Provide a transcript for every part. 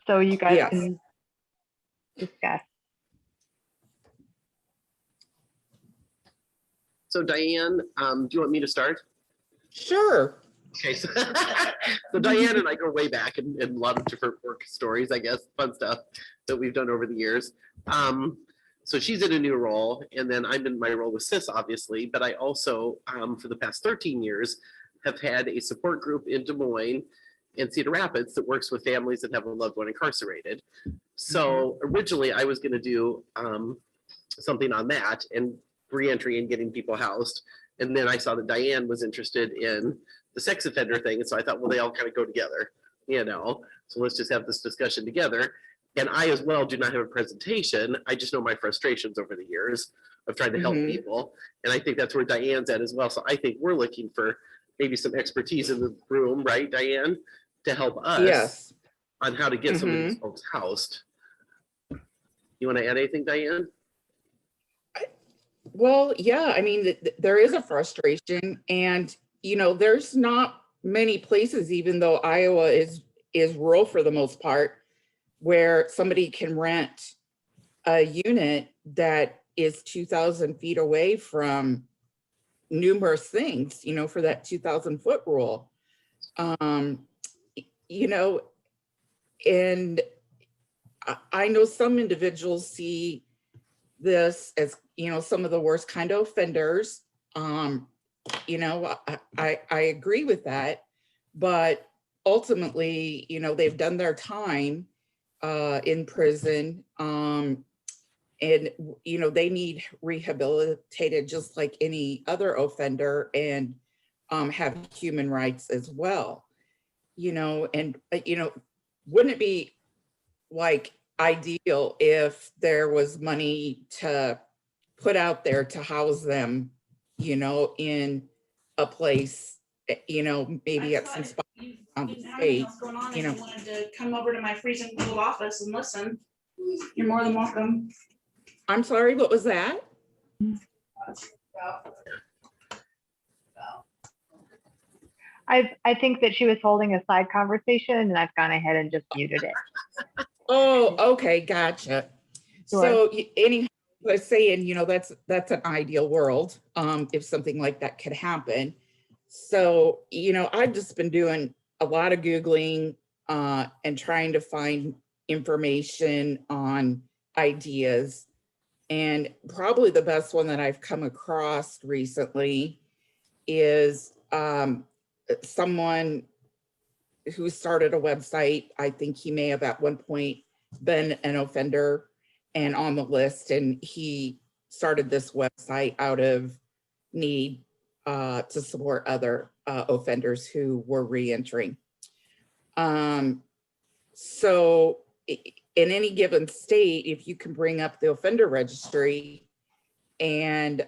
so you guys Yes. can discuss. So Diane, do you want me to start? Sure. Okay, so, so Diane and I go way back in a lot of different work stories, I guess, fun stuff that we've done over the years. So she's in a new role, and then I'm in my role with CIS, obviously, but I also, for the past 13 years, have had a support group in Des Moines and Cedar Rapids that works with families that have a loved one incarcerated. So originally I was gonna do something on that and reentry and getting people housed. And then I saw that Diane was interested in the sex offender thing. And so I thought, well, they all kind of go together, you know, so let's just have this discussion together. And I as well do not have a presentation. I just know my frustrations over the years of trying to help people. And I think that's where Diane's at as well. So I think we're looking for maybe some expertise in the room, right, Diane, to help us Yes. on how to get some of these folks housed. You want to add anything, Diane? Well, yeah, I mean, there is a frustration, and you know, there's not many places, even though Iowa is rural for the most part, where somebody can rent a unit that is 2,000 feet away from numerous things, you know, for that 2,000-foot rule. You know, and I know some individuals see this as, you know, some of the worst kind of offenders. You know, I agree with that, but ultimately, you know, they've done their time in prison, and you know, they need rehabilitated just like any other offender, and have human rights as well. You know, and you know, wouldn't it be like ideal if there was money to put out there to house them, you know, in a place, you know, maybe at some spot on the state, you know. If you wanted to come over to my freezing cold office and listen, you're more than welcome. I'm sorry, what was that? I think that she was holding a side conversation and I've gone ahead and just muted it. Oh, okay, gotcha. Sure. So anyhow, I was saying, you know, that's an ideal world, if something like that could happen. So, you know, I've just been doing a lot of Googling and trying to find information on ideas. And probably the best one that I've come across recently is someone who started a website. I think he may have at one point been an offender and on the list, and he started this website out of need to support other offenders who were reentering. So in any given state, if you can bring up the offender registry and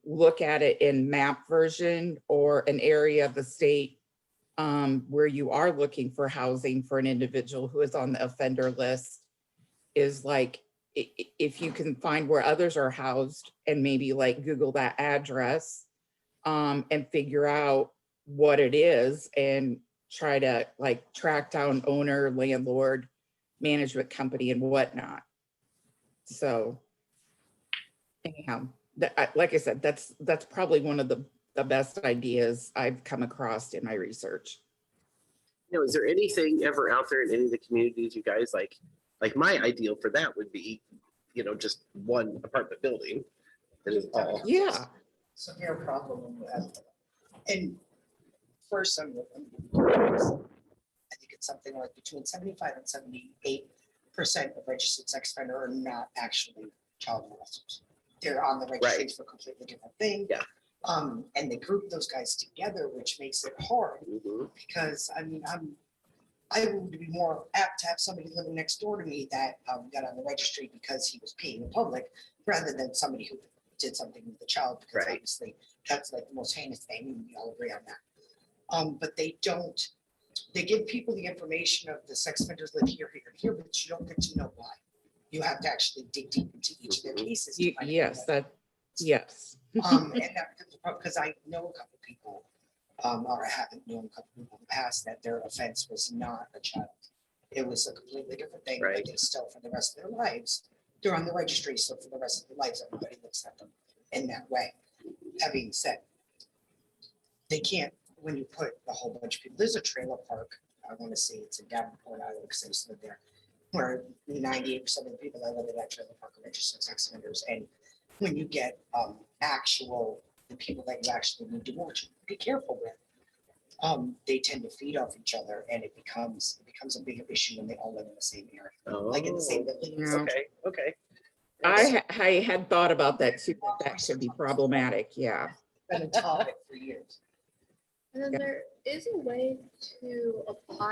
look at it in map version or an area of the state where you are looking for housing for an individual who is on the offender list, is like, if you can find where others are housed and maybe like Google that address and figure out what it is and try to like track down owner, landlord, management company and whatnot. So anyhow, like I said, that's probably one of the best ideas I've come across in my research. You know, is there anything ever out there in any of the communities you guys like my ideal for that would be, you know, just one apartment building that is all. Yeah. Severe problem with that. And for some of them, I think it's something like between 75 and 78% of registered sex offenders are not actually child molesters. They're on the registries for completely different things. Yeah. And they group those guys together, which makes it hard because I mean, I would be more apt to have somebody living next door to me that got on the registry because he was peeing in public, rather than somebody who did something with the child, because obviously that's like the most heinous thing, and we all agree on that. But they don't, they give people the information of the sex offenders live here, here, here, but you don't get to know why. You have to actually dig deep into each of their cases. Yes, that, yes. And that, because I know a couple people, or I haven't known a couple people in the past that their offense was not a child. it was a completely different thing, Right. but they still, for the rest of their lives, they're on the registry, so for the rest of their lives, everybody looks at them in that way. That being said, they can't, when you put a whole bunch of people, there's a trailer park, I want to say it's in Davenport, Iowa, because I used to live there, where 98% of the people that live in that trailer park are registered sex offenders. And when you get the people that you actually need to watch, be careful with, they tend to feed off each other, and it becomes a bigger issue when they all live in the same area, like in the same building. Yeah. Okay. I had thought about that too, that could be problematic, yeah. Been on top of it for years. And then Yeah. there is a way to apply.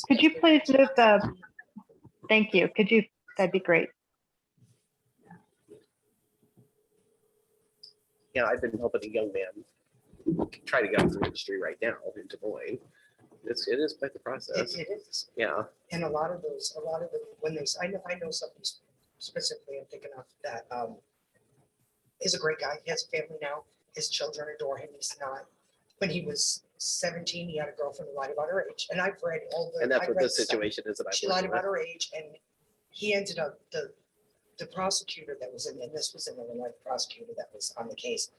Could you please move the, thank you. Could you, that'd be great. Yeah, I've been helping a young man try to get off the registry right now in Des Moines. It is quite the process. It is. Yeah. And a lot of the, when they, I know somebody specifically I'm thinking of that is a great guy. He has a family now. His children adore him. He's not, when he was 17, he had a girlfriend who lied about her age. And I've read all the. And that's I've what read this the stuff. situation is that She I'm lied working about with. her age, and he ended up, the prosecutor that was in, and this was in Illinois, the prosecutor that was on the case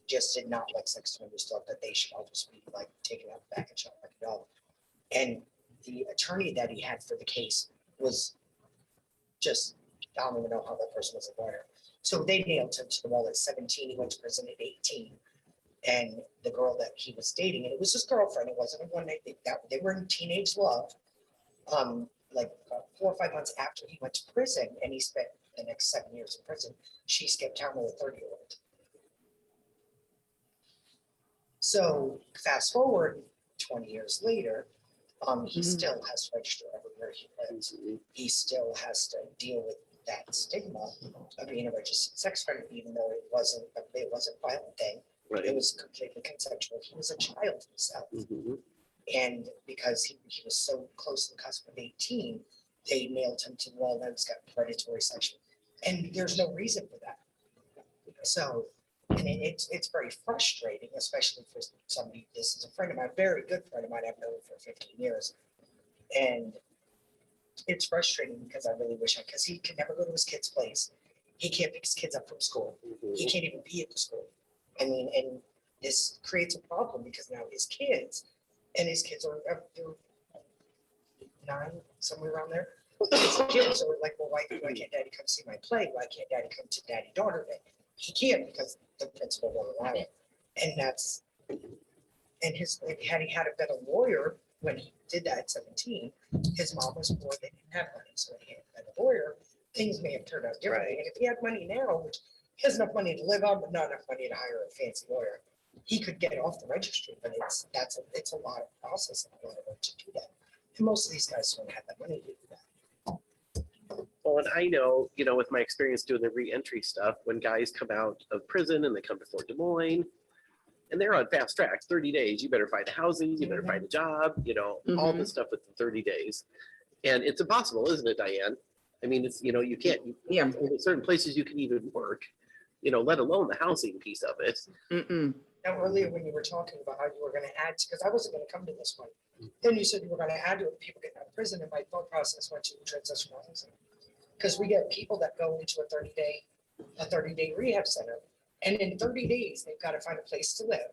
just did not like sex offenders, thought that they should all just be like taken out back and shot like a dog. And the attorney that he had for the case was just, I don't even know how that person was a lawyer. So they nailed him to the wall at 17. He went to prison at 18. And the girl that he was dating, and it was his girlfriend, it wasn't a one night thing, that they were in teenage love. Like 4 or 5 months after he went to prison, and he spent the next 7 years in prison, she skipped town with a 30-year-old. So fast forward 20 years later, he still has to register everywhere he lives. He still has to deal with that stigma of being a registered sex offender, even though it wasn't a violent thing. It Right. was completely consensual. He was a child himself. Mhm. And because he was so close to the cusp of 18, they nailed him to the wall that he's got predatory sexual. And there's no reason for that. So, and it's very frustrating, especially for somebody, this is a friend of mine, very good friend of mine, I've known for 15 years. And it's frustrating because I really wish because he can never go to his kid's place. He can't pick his kids up from school. He Mhm. can't even be at the school. I mean, and this creates a problem because now his kids are they're 9, somewhere around there. His kids are like, well, why can't daddy come see my play? Why can't daddy come to daddy-daughter day? He can't because the principal won't allow it. And that's, and had he had a better lawyer when he did that at 17, his mom was poor, they didn't have money. So when he had a better lawyer, things may have turned out differently. Right. And if he had money now, which he has enough money to live on, but not enough money to hire a fancy lawyer, he could get off the registry, but it's a lot of process and a lot of work to do that. And most of these guys don't have that money to do that. Well, and I know, with my experience doing the re-entry stuff, when guys come out of prison and they come to Fort Des Moines, and they're on fast track, 30 days, you better find a housing, you better find a job, all this stuff within 30 days. And it's impossible, isn't it, Diane? I mean, it's, you can't, Yeah. in certain places you can even work, let alone the housing piece of it. Mm-mm. Now, earlier when you were talking about how you were gonna add, because I wasn't gonna come to this one, then you said you were gonna add to it, people getting out of prison, and my thought process went to transitional housing. Because we get people that go into a 30-day rehab center, and in 30 days, they've got to find a place to live.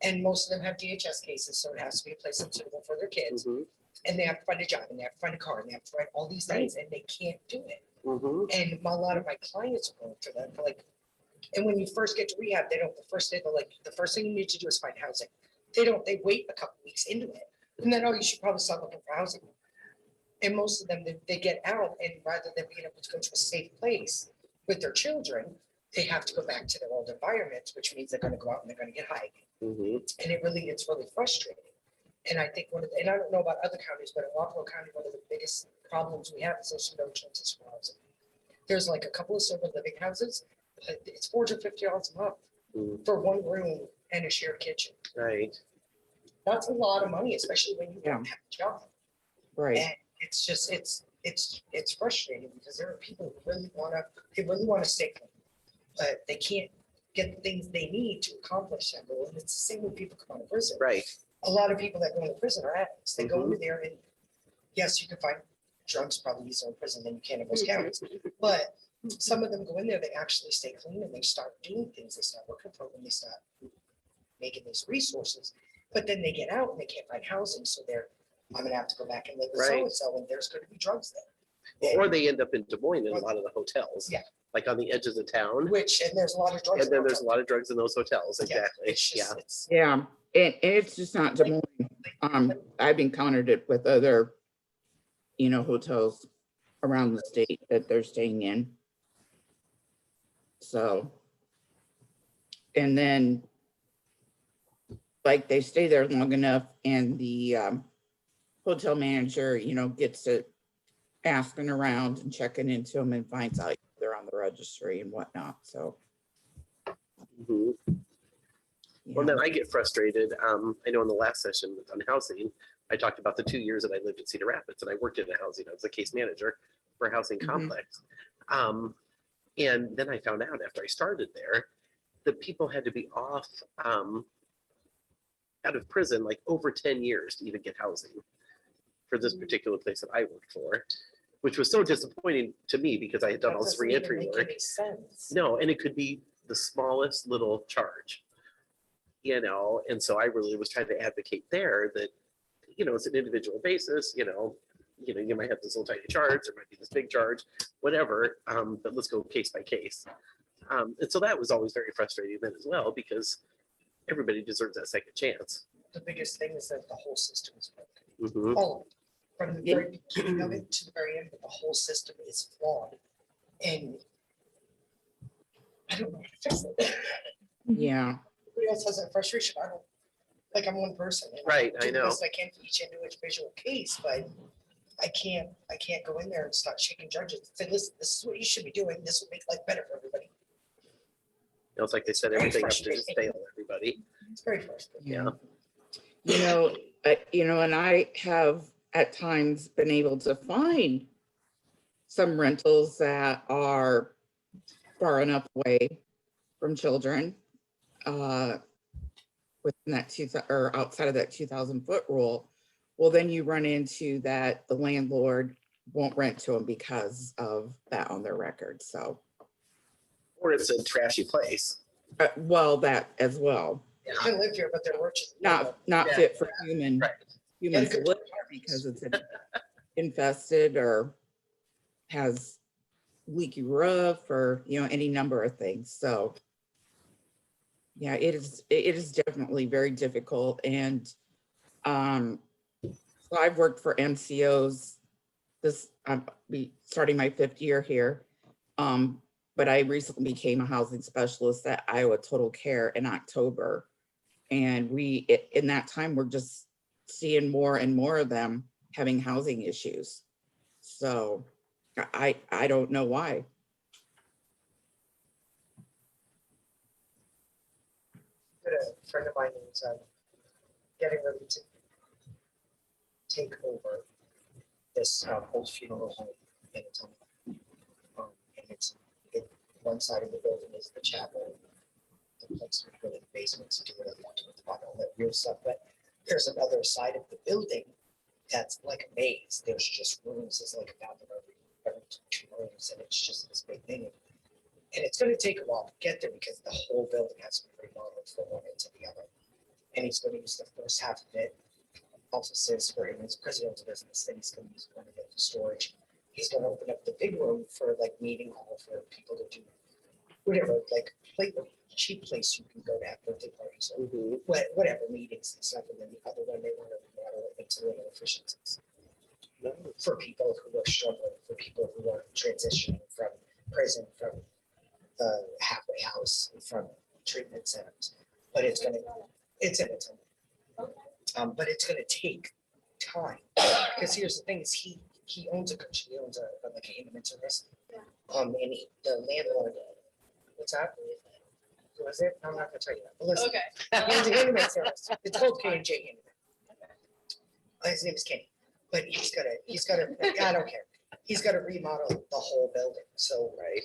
And most of them have DHS cases, so it has to be a place that's suitable for their kids. Mhm. And they have to find a job, and they have to find a car, and they have to find all these things, and they can't do it. Mhm. And a lot of my clients are going through that, like, and when you first get to rehab, they don't, the first day, they're like, the first thing you need to do is find housing. They wait a couple weeks into it. And then, oh, you should probably start looking for housing. And most of them, they get out, and rather than being able to go to a safe place with their children, they have to go back to their old environments, which means they're gonna go out and they're gonna get high. Mhm. And it's really frustrating. And I think and I don't know about other counties, but in Waterville County, one of the biggest problems we have is there's no transitional housing. There's like a couple of sober living houses, but it's $450 a month Mhm. for one room and a shared kitchen. Right. That's a lot of money, especially when you don't have a job. Right. And it's just, it's frustrating because there are people who really wanna stay clean, but they can't get the things they need to accomplish that goal. And it's the same when people come out of prison. Right. A lot of people that go into prison are addicts. They go Mhm. into there and yes, you can find drugs probably easier in prison than you can in most counties. But some of them go in there, they actually stay clean and they start doing things, they start working for them, they start making these resources. But then they get out and they can't find housing, so I'm gonna have to go back and live with Right. so-and-so, and there's gonna be drugs there. Or they end up in Des Moines in a lot of the hotels. Yeah. Like on the edges of town. And there's a lot of drugs. And then there's a lot of drugs in those hotels, exactly. It's Yeah. just, it's, Yeah, and it's just not Des Moines. I've encountered it with other, hotels around the state that they're staying in. So. And then. Like they stay there long enough and the hotel manager, gets to asking around and checking into them and finds out they're on the registry and whatnot, so. Mhm. Well, yeah. then I get frustrated. I know in the last session on housing, I talked about the 2 years that I lived in Cedar Rapids and I worked in a housing, I was a case manager for a housing Mhm. complex. And then I found out after I started there, that people had to be off, out of prison like over 10 years to even get housing for this particular place that I worked for, which was so disappointing to me because I had done that all this doesn't even reentry make work. any sense. No, and it could be the smallest little charge, and so I really was trying to advocate there that, it's an individual basis, you might have this little tiny charge, there might be this big charge, whatever, but let's go case by case. And so that was always very frustrating then as well, because everybody deserves that second chance. The biggest thing is that the whole system is broken. Mhm. All of it. From the Yeah. very beginning of it to the very end, but the whole system is flawed. And I don't know how to fix it. Yeah, Everybody else has that frustration. I don't, like, I'm one person. and Right, do I the know. best I can for each individual case, but I can't go in there and start shaking judges and say, listen, this is what you should be doing. This will make life better for everybody. It's like they set Very everything up to just frustrating. fail everybody. It's very frustrating. Yeah. And I have at times been able to find some rentals that are far enough away from children, within that or outside of that 2,000-foot rule. Well, then you run into that the landlord won't rent to them because of that on their record. So, Or it's a trashy place. well, that as well, You can live here, but they're working. not Yeah. fit for humans Yeah, to live there because it's infested or has leaky roof or, any number of things. So yeah, it is definitely very difficult. And so I've worked for MCOs I'll be starting my 5th year here. But I recently became a housing specialist at Iowa Total Care in October. And in that time, we're just seeing more and more of them having housing issues. So I don't know why. A friend of mine is getting ready to take over this old funeral home in the town. And one side of the building is the chapel. The place where you go to the basement to do whatever you want to with the bottom, all that weird stuff. But there's another side of the building that's like a maze. There's just rooms. There's like a bathroom every 2 rooms, and it's just this big thing. And it's going to take a while to get there because the whole building has to be remodeled from one end to the other. And he's going to use the first half of it, offices for him as president of the business. Then he's going to use one of it for storage. He's going to open up the big room for like meeting hall for people to do whatever, like cheap place you can go to have birthday parties or Mhm. whatever meetings and stuff. And then the other one, they want to remodel it into little efficiencies for people who are struggling, for people who are transitioning from prison, from the halfway house, from treatment centers. But it's in a ton. But it's gonna take time. Because here's the thing is he owns a country, he owns a like an intimate service. And the landlord, what's that? Who is it? I'm not gonna tell you that. But listen, he owns an intimate service. It's called K&J Intimate. His name is Kenny. But he's gotta, I don't care. He's gotta remodel the whole building. So Right.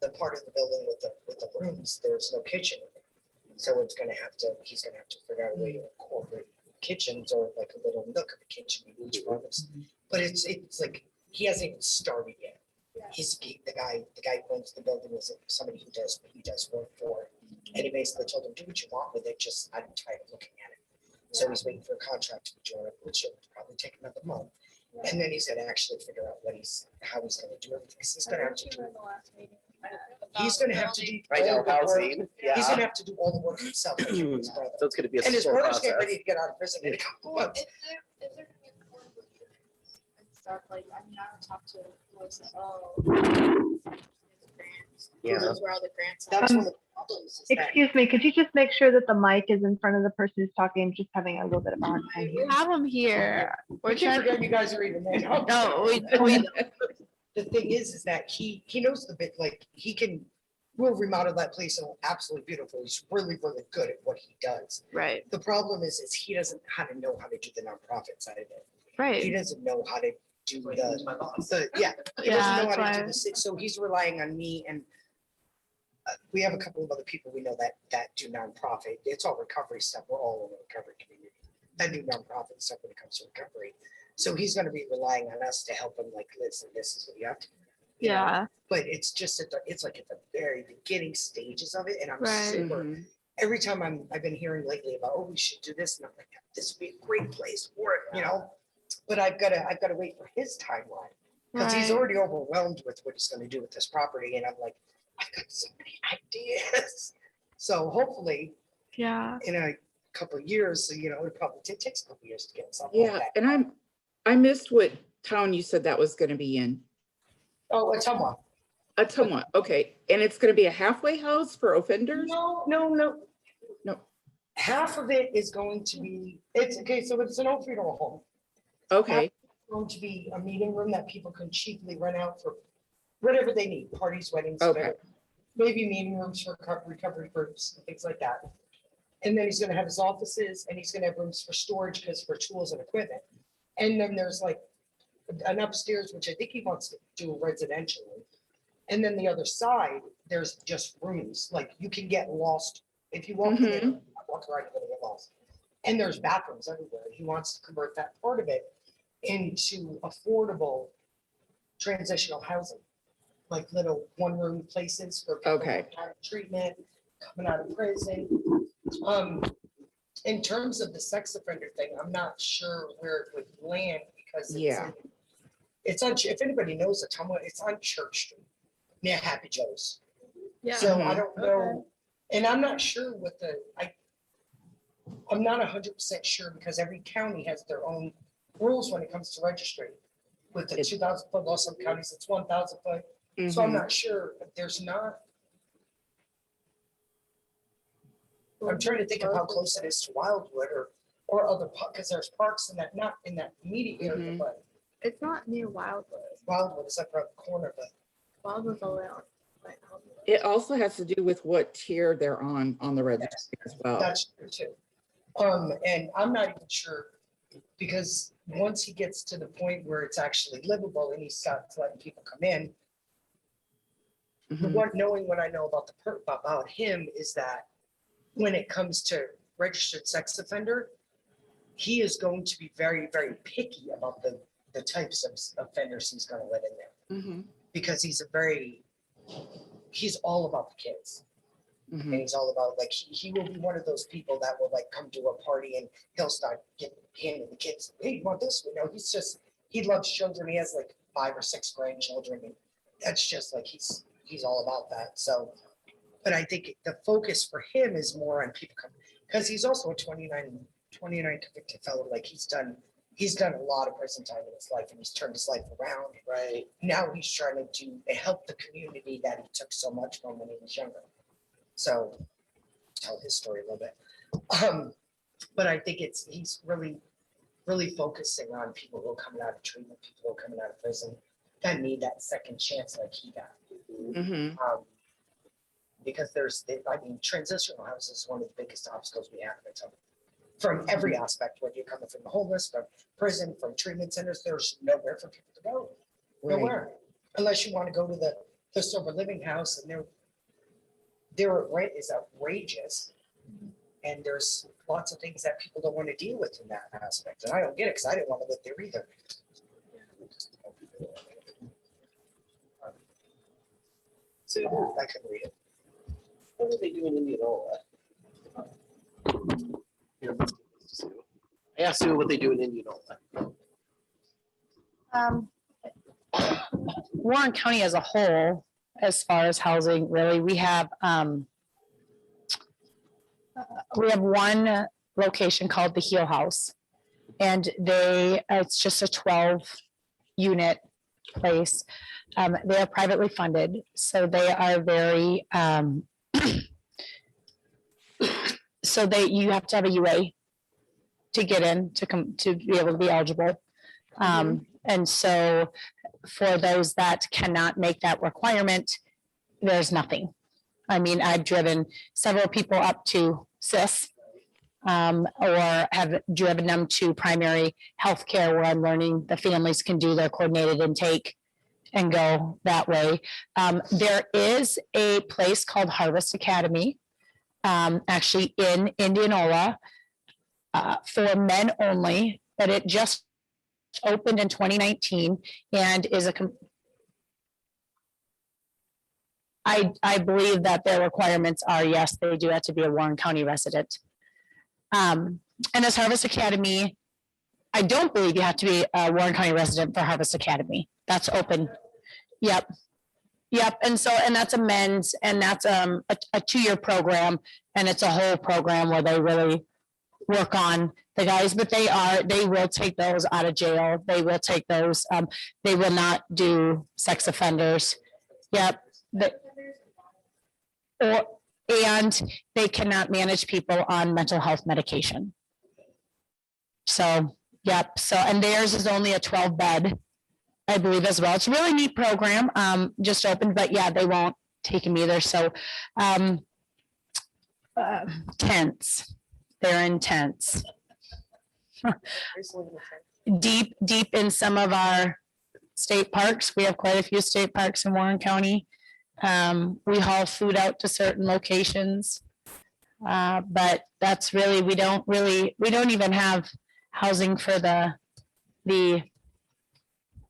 the part of the building with the rooms, there's no kitchen. So he's gonna have to figure out a way to incorporate kitchens or like a little nook of a kitchen in each one of us. But it's like, he hasn't even started yet. The guy who owns the building is somebody he does work for. And he basically told him, do what you want with it, just I'm tired of looking at it. So he's waiting for a contract to be drawn up, which will probably take another month. And then he's gonna actually figure out how he's gonna do everything. 'Cause he's I gonna have heard to you do, were in the last meeting. he's gonna have to do. I know, all the work. housing, He's yeah. gonna have to do all the work himself. like his brother. So it's gonna be a And his slow brother's getting process. ready to get out of prison in a couple Well, months. is there gonna be more reviews and stuff like, I mean, I haven't talked to Lois at all. Yeah. Those were all the grants. That's one of the problems is that. Excuse me, could you just make sure that the mic is in front of the person who's talking? I'm just having a little bit of a hard time. You have them here. We're We can't trying. forget you guys are even there. No, we The thing is that he knows the bit, like, we'll remodel that place and it'll absolutely beautiful. He's really, really good at what he does. Right, The problem is he doesn't know how to do the nonprofit side of it. He right. doesn't know how to do He the, he Yeah, doesn't know that's how to do why- the, so he's relying on me and we have a couple of other people we know that do nonprofit. It's all recovery stuff. We're all in the recovery community that do nonprofit stuff when it comes to recovery. So he's gonna be relying on us to help him, like, listen, this is what you have to do. You know? Yeah, But it's just it's like at the very beginning stages of it, and I'm Right. super. Mhm. Every time I've been hearing lately about, oh, we should do this, and I'm like, this would be a great place for it, you know. But I've got to wait for his timeline because he's Right. already overwhelmed with what he's going to do with this property, and I'm like, I've got so many ideas. So hopefully, yeah. in a couple of years, you know, it probably takes a couple of years to get something Yeah, like that. and I missed what town you said that was gonna be in. Oh, it's someone. Atumwa, okay, and it's gonna be a halfway house for offenders? No. No. Half of it is going to be, it's okay, so it's an old funeral home. Okay, Going to be a meeting room that people can cheaply rent out for whatever they need, parties, weddings, Okay. whatever. Maybe meeting rooms for recovery groups, and things like that. And then he's gonna have his offices and he's gonna have rooms for storage, because for tools and equipment. And then there's like an upstairs, which I think he wants to do residentially. And then the other side, there's just rooms, like you can get lost. If you walk in there, walk around, you're gonna get lost. And there's bathrooms everywhere. He wants to convert that part of it into affordable transitional housing. Like little one-room places for people Okay. coming out of treatment, coming out of prison. In terms of the sex offender thing, I'm not sure where it would land because Yeah. it's on, if anybody knows the town, it's on Church Street near Happy Joe's. Yeah. So I Mhm. don't know, and I'm not sure what I'm not 100% sure because every county has their own rules when it comes to registry. With the It- 2,000 foot law, some counties it's 1,000 foot. So I'm Mhm. not sure, but there's not. I'm trying to think of how close it is to Wildwood or other, because there's parks in that, not in that immediate area, Mhm. but It's not near Wildwood. Wildwood is up around the corner, but Wildwood's all the way on. like, It also has to do with what tier they're on the registry as well. that's true too. And I'm not even sure, because once he gets to the point where it's actually livable and he starts letting people come in, Mhm. knowing what I know about about him is that when it comes to registered sex offender, he is going to be very, very picky about the types of offenders he's gonna let in there. Mhm. Because he's all about the kids. And Mhm. he's all about, like, he will be one of those people that will like come to a party and he'll start handing the kids, hey, you want this? You know, he loves children. He has like 5 or 6 grandchildren. And that's just like, he's all about that. So, but I think the focus for him is more on people coming, because he's also a 29 convicted fellow. Like he's done a lot of prison time in his life and he's turned his life around. Right. Now he's trying to help the community that he took so much from when he was younger. So tell his story a little bit. But I think he's really, really focusing on people who are coming out of treatment, people who are coming out of prison that need that second chance like he got. Mhm. Because transitional housing is one of the biggest obstacles we have in town. From every aspect, whether you're coming from the homeless, from prison, from treatment centers, there's nowhere for people to go. Right. Nowhere, unless you want to go to the sober living house and their rent is outrageous. And there's lots of things that people don't want to deal with in that aspect. And I don't get it because I didn't want to live there either. So I couldn't read it. what are they doing in Indianola? I asked Sue what they do in Indianola. Warren County as a whole, as far as housing, really, we have one location called the Heel House. And it's just a 12-unit place. They are privately funded, so they are very, you have to have a UA to get in, to be able to be eligible. And so for those that cannot make that requirement, there's nothing. I mean, I've driven several people up to CIS, or have driven them to primary healthcare, where I'm learning the families can do their coordinated intake and go that way. There is a place called Harvest Academy, actually in Indianola, for men only, but it just opened in 2019 and is I believe that their requirements are, yes, they do have to be a Warren County resident. And as Harvest Academy, I don't believe you have to be a Warren County resident for Harvest Academy. That's open. Yep. And that's a men's, and that's a 2-year program, and it's a whole program where they really work on the guys, but they will take those out of jail. They will take those. They will not do sex offenders. Yep. And they cannot manage people on mental health medication. So, yep. So, and theirs is only a 12-bed, I believe, as well. It's a really neat program, just opened, but yeah, they won't take them either. So, tents, they're in tents. Deep in some of our state parks. We have quite a few state parks in Warren County. We haul food out to certain locations. But that's really, we don't even have housing for I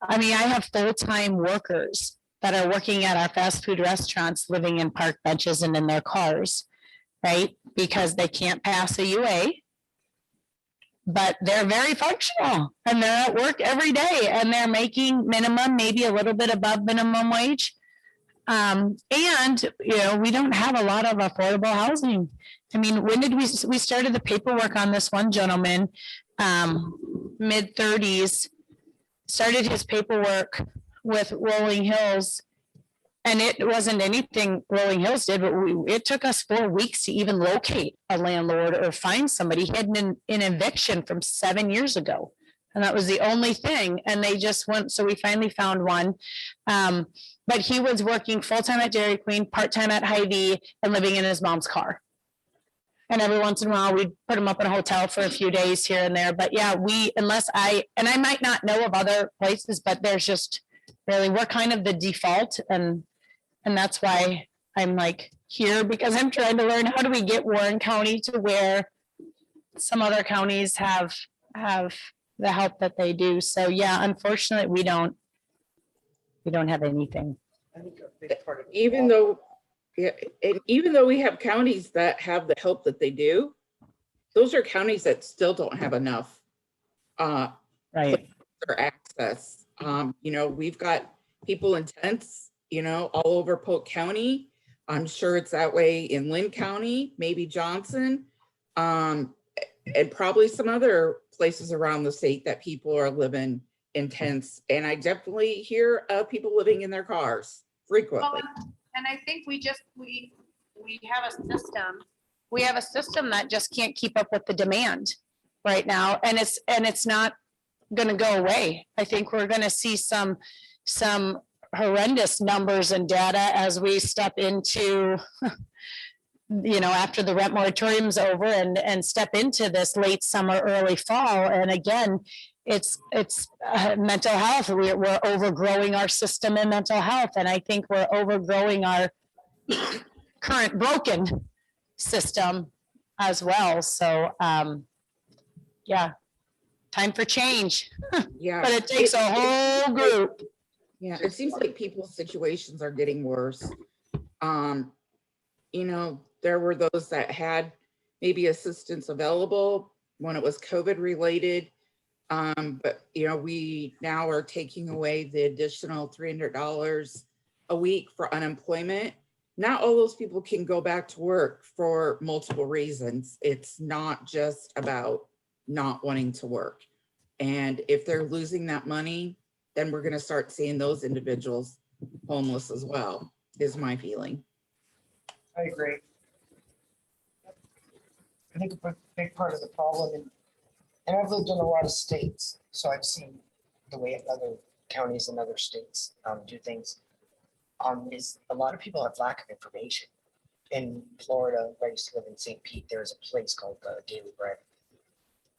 have full-time workers that are working at our fast food restaurants, living in park benches and in their cars, right? Because they can't pass a UA, but they're very functional and they're at work every day and they're making minimum, maybe a little bit above minimum wage. And we don't have a lot of affordable housing. I mean, when did we started the paperwork on this one gentleman, mid-30s, started his paperwork with Rolling Hills, and it wasn't anything Rolling Hills did, but it took us 4 weeks to even locate a landlord or find somebody. He had an eviction from 7 years ago, and that was the only thing. And they just went, so we finally found one. But he was working full-time at Dairy Queen, part-time at Hy-Vee, and living in his mom's car. And every once in a while, we'd put him up in a hotel for a few days here and there. But yeah, I might not know of other places, but there's just really, we're kind of the default. And that's why I'm like here, because I'm trying to learn how do we get Warren County to where some other counties have the help that they do. So yeah, unfortunately, we don't have anything. I think a big part of it- Even though we have counties that have the help that they do, those are counties that still don't have enough Right. for access. We've got people in tents, all over Polk County. I'm sure it's that way in Lynn County, maybe Johnson, and probably some other places around the state that people are living in tents. And I definitely hear of people living in their cars frequently. And I think we have a system. We have a system that just can't keep up with the demand right now. And it's not going to go away. I think we're going to see some horrendous numbers and data as we step into, after the rent moratorium's over and step into this late summer, early fall. And again, it's mental health. We're overgrowing our system in mental health. And I think we're overgrowing our current broken system as well. So, yeah, time for change, Yeah. but it takes a whole group. Yeah, it seems like people's situations are getting worse. You know, there were those that had maybe assistance available when it was COVID related. But you know, we now are taking away the additional $300 a week for unemployment. Not all those people can go back to work for multiple reasons. It's not just about not wanting to work. And if they're losing that money, then we're going to start seeing those individuals homeless as well, is my feeling. I agree. I think a big part of the problem, and I've lived in a lot of states, so I've seen the way other counties and other states do things, is a lot of people have lack of information. In Florida, I used to live in St. Pete, there's a place called Daily Bread.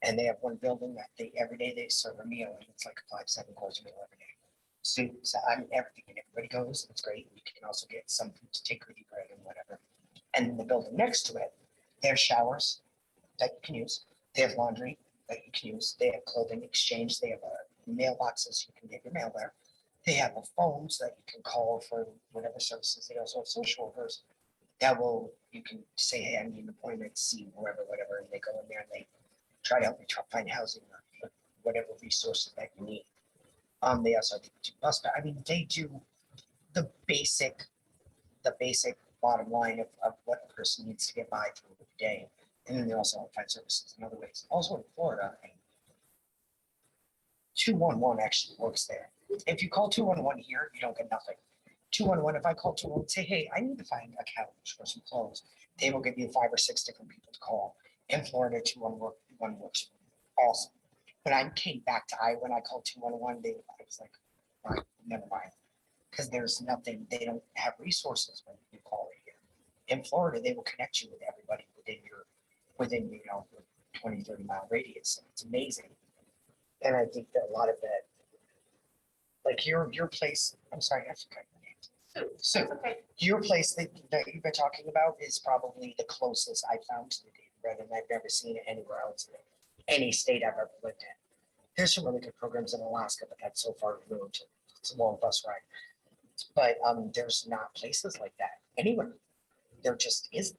And they have one building that every day they serve a meal, and it's like a 5-7 course meal every day. Soups, I mean, everything, and everybody goes, it's great. You can also get some food to take with you, bread and whatever. And the building next to it, they have showers that you can use. They have laundry that you can use. They have clothing exchange. They have mailboxes, you can get your mail there. They have phones that you can call for whatever services. They also have social workers that you can say, hey, I need an appointment, see whoever, whatever, and they go in there and they try to help you find housing or whatever resources that you need. They also do bus, I mean, they do the basic bottom line of what a person needs to get by through the day. And then they also help find services in other ways. Also in Florida, 211 actually works there. If you call 211 here, you don't get nothing. 211, if I call 211, say, hey, I need to find a couch or some clothes, they will give you 5 or 6 different people to call. In Florida, 211 works awesome. When I came back to Iowa, when I called 211, I was like, all right, never mind. Because there's nothing, they don't have resources when you call it here. In Florida, they will connect you with everybody within 20, 30 mile radius. It's amazing. And I think that a lot of that, like your place, I'm sorry, I forgot your name. So Okay. your place that you've been talking about is probably the closest I found to the Daily Bread, and I've never seen it anywhere else in any state I've ever lived in. There's some really good programs in Alaska, but that's so far removed. It's a long bus ride. But there's not places like that anywhere. There just isn't.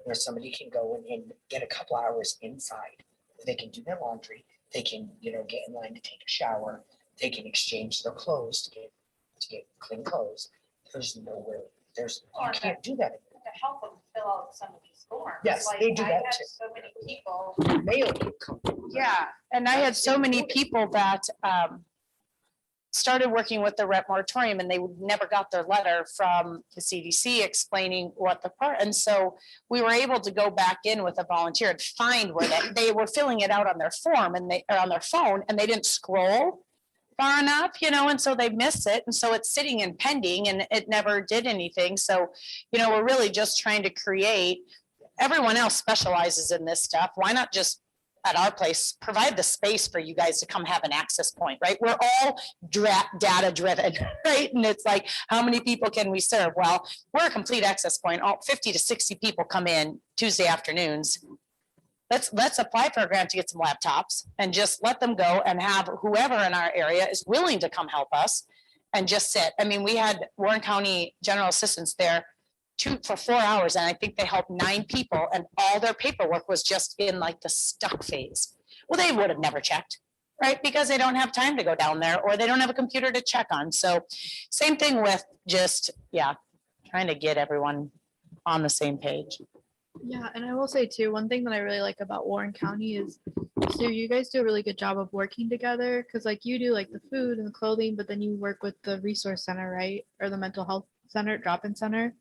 Where somebody can go and get a couple hours inside. They can do their laundry. They can, get in line to take a shower. They can exchange their clothes to get clean clothes. There's nowhere. You can't do that anymore. To help them fill out some of these forms. Yes, Like, they do I that had too. so many people. Mail can come. Yeah, and I had so many people that started working with the rep moratorium and they never got their letter from the CDC explaining what the part, and so we were able to go back in with a volunteer and find where they were filling it out on their form and or on their phone, and they didn't scroll far enough, and so they miss it, and so it's sitting and pending and it never did anything. So, we're really just trying to create, everyone else specializes in this stuff. Why not just at our place, provide the space for you guys to come have an access point, right? We're all data driven, right? And it's like, how many people can we serve? Well, we're a complete access point. All 50 to 60 people come in Tuesday afternoons. Let's apply for a grant to get some laptops and just let them go and have whoever in our area is willing to come help us and just sit. I mean, we had Warren County General Assistants there for 4 hours, and I think they helped 9 people, and all their paperwork was just in like the stuck phase. Well, they would have never checked, right? Because they don't have time to go down there, or they don't have a computer to check on. So same thing with just, trying to get everyone on the same page. Yeah, and I will say too, one thing that I really like about Warren County is, so you guys do a really good job of working together, because like you do like the food and the clothing, but then you work with the resource center, right? Or the mental health center, drop-in center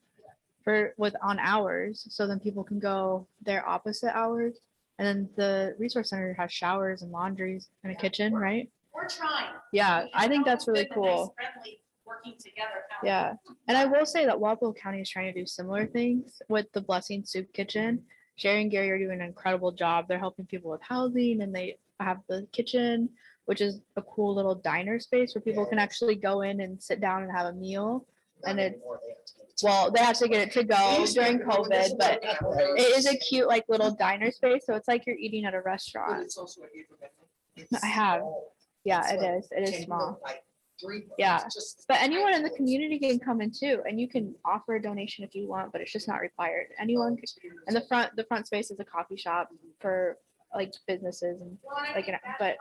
on hours. So then people can go their opposite hours. And then the resource center has showers and laundries and a kitchen, right? We're trying. Yeah, I think that's really It's been a nice, cool. friendly, working together. Yeah, and I will say that Wapello County is trying to do similar things with the Blessing Soup Kitchen. Sherry and Gary are doing an incredible job. They're helping people with housing, and they have the kitchen, which is a cool little diner space where people can actually go in and sit down and have a meal. And well, they have to get it to go during COVID, but it is a cute like little diner space. So it's like you're eating at a But restaurant. it's also a neighborhood. I have. Yeah, It's it like is. It is 10 small. by 3, Yeah. it's just- But anyone in the community can come in too, and you can offer a donation if you want, but it's just not required. Anyone, and the front space is a coffee shop for like businesses and like, but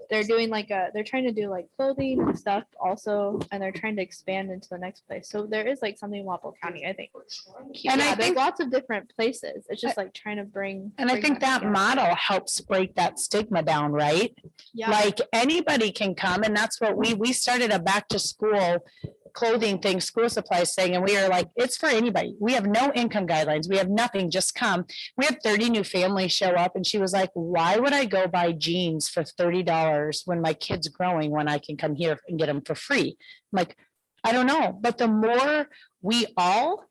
they're doing they're trying to do like clothing and stuff also, and they're trying to expand into the next place. So there is like something in Walpole County, I think. And I Yeah, there's think- lots of different places. It's just like trying to bring. And I bring think that together. model helps break that stigma down, right? Yeah, Like anybody can come, and that's what we started a back to school clothing thing, school supplies thing, and we are like, it's for anybody. We have no income guidelines. We have nothing, just come. We had 30 new families show up, and she was like, why would I go buy jeans for $30 when my kid's growing, when I can come here and get them for free? I'm like, I don't know, but the more we all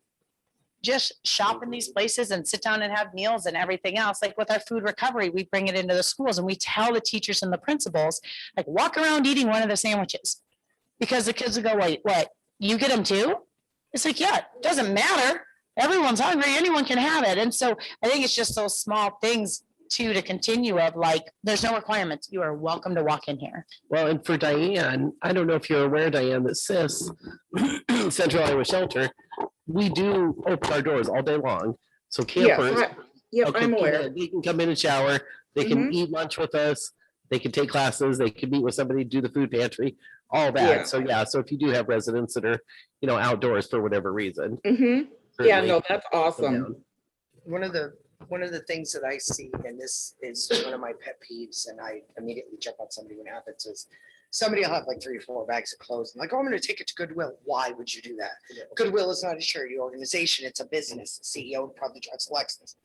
just shop in these places and sit down and have meals and everything else, like with our food recovery, we bring it into the schools and we tell the teachers and the principals, like, walk around eating one of the sandwiches. Because the kids will go, wait, what? You get them too? It's like, yeah, it doesn't matter. Everyone's hungry. Anyone can have it. And so I think it's just those small things too, to continue of like, there's no requirements. You are welcome to walk in here. Well, and for Diane, I don't know if you're aware, Diane, that CIS, Central Iowa Shelter, we do open our doors all day long. So campers. Yep, can I'm come aware. in, they can come in and shower. They can eat lunch with us. They can take classes. They can meet with somebody, do the food pantry, all that. Yeah. So yeah, so if you do have residents that are, outdoors for whatever reason. Yeah, certainly no, that's come awesome. down. One of the things that I see, and this is one of my pet peeves, and I immediately jump on somebody when it happens, is somebody will have like 3 or 4 bags of clothes. And like, oh, I'm gonna take it to Goodwill. Why would you do that? Goodwill is not a charity organization, it's a business. The CEO probably drives a Lexus.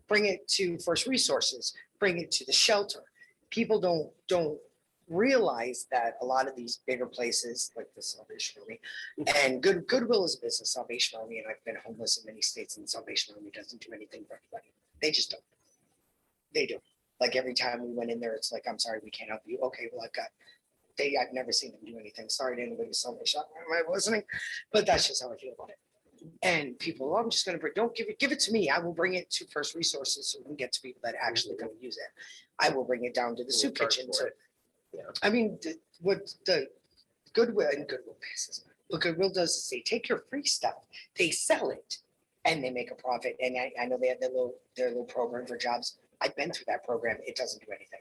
Bring it to First Resources, bring it to the shelter. People don't realize that a lot of these bigger places like the Salvation Army and Goodwill is a business, Salvation Army, and I've been homeless in many states, and the Salvation Army doesn't do anything for everybody. They just don't. They do. Like every time we went in there, it's like, I'm sorry, we can't help you. Okay, well, I've never seen them do anything. Sorry to anybody who's Salvation Army listening, but that's just how I feel about it. And people, I'm just gonna don't give it to me. I will bring it to First Resources so we can get to people that actually gonna use it. I will bring it down to the soup kitchen. So, I mean, what the Goodwill passes, what Goodwill does is they take your free stuff, they sell it, and they make a profit. And I know they have their little program for jobs. I've been through that program. It doesn't do anything.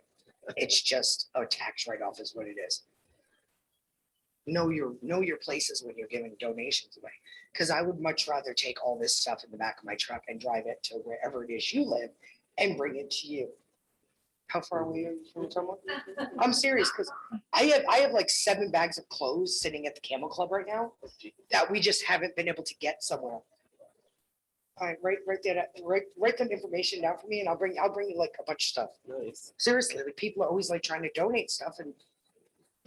It's just a tax write-off is what it is. Know your places when you're giving donations away. Because I would much rather take all this stuff in the back of my truck and drive it to wherever it is you live and bring it to you. How far away are you from someone? I'm serious, because I have like 7 bags of clothes sitting at the Camel Club right now that we just haven't been able to get somewhere. All right, write that information down for me, and I'll bring you like a bunch of stuff. Nice. Seriously, like people are always like trying to donate stuff, and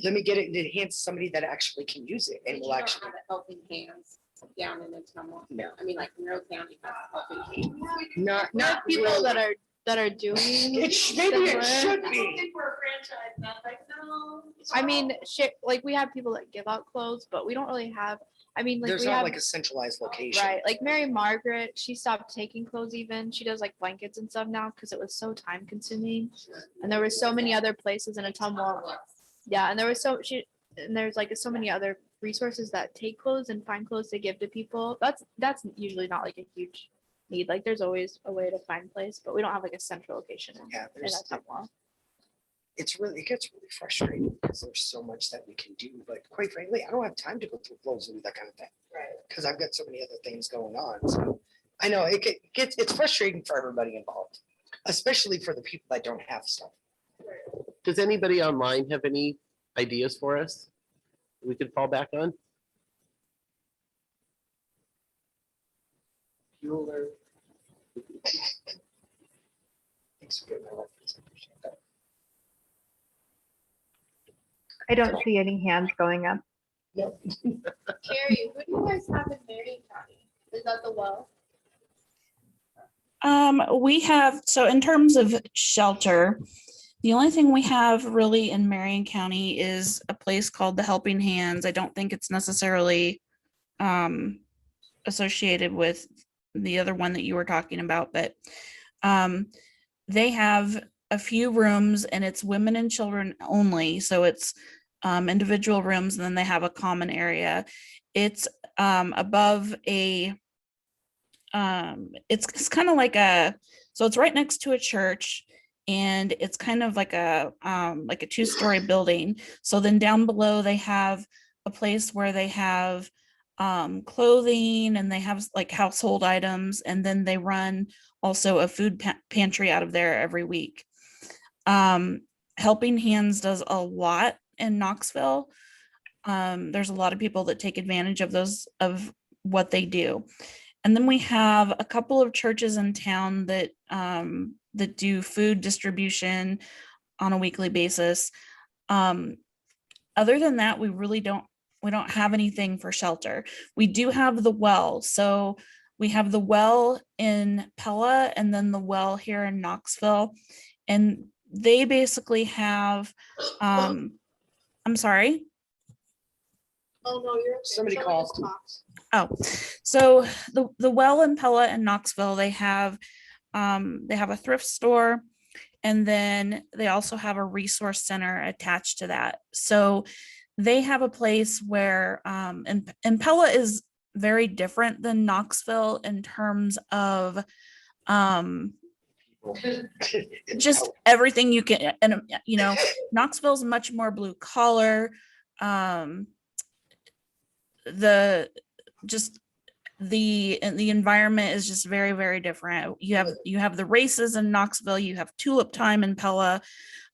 let me get it in the hands of somebody that actually can use it and But will you don't actually. have a helping hands down in the Tumwa. No. I mean, like Monroe County has a helping hands. Not not people really. that are doing. Maybe it should be. For a franchise, and I was like, no. I mean, shit, like we have people that give out clothes, but we don't really have. I mean, like There's we not have like a centralized location. right, like Mary Margaret. She stopped taking clothes. Even she does like blankets and stuff now because it was so time consuming, and there were so many other places in Atumwa. Yeah, and there was there's like so many other resources that take clothes and find clothes to give to people. That's usually not like a huge need. Like there's always a way to find place, but we don't have like a central location Yeah, in Atumwa. it gets really frustrating because there's so much that we can do, but quite frankly, I don't have time to go through clothes and that kind of thing. Right. Because I've got so many other things going on. So I know it's frustrating for everybody involved, especially for the people that don't have stuff. Does anybody online have any ideas for us we could fall back on? Bueller. Thanks for getting my reference. I appreciate that. I don't see any hands going up. Carrie, who do you guys have in Marion County? Is that the well? We have, so in terms of shelter, the only thing we have really in Marion County is a place called the Helping Hands. I don't think it's necessarily associated with the other one that you were talking about, but they have a few rooms and it's women and children only. So it's individual rooms, and then they have a common area. It's above a, it's kind of like a, so it's right next to a church, and it's kind of like a 2-story building. So then down below they have a place where they have clothing, and they have like household items, and then they run also a food pantry out of there every week. Helping Hands does a lot in Knoxville. There's a lot of people that take advantage of those, of what they do. And then we have a couple of churches in town that that do food distribution on a weekly basis. Other than that, we don't have anything for shelter. We do have the well. So we have the well in Pella, and then the well here in Knoxville. And they basically have, I'm sorry. Oh, no, you're. Somebody called. Oh, so the well in Pella and Knoxville, they have a thrift store, and then they also have a resource center attached to that. So they have a place where, and Pella is very different than Knoxville in terms of just everything you can, and Knoxville's much more blue collar. The environment is just very, very different. You have the races in Knoxville, you have tulip time in Pella.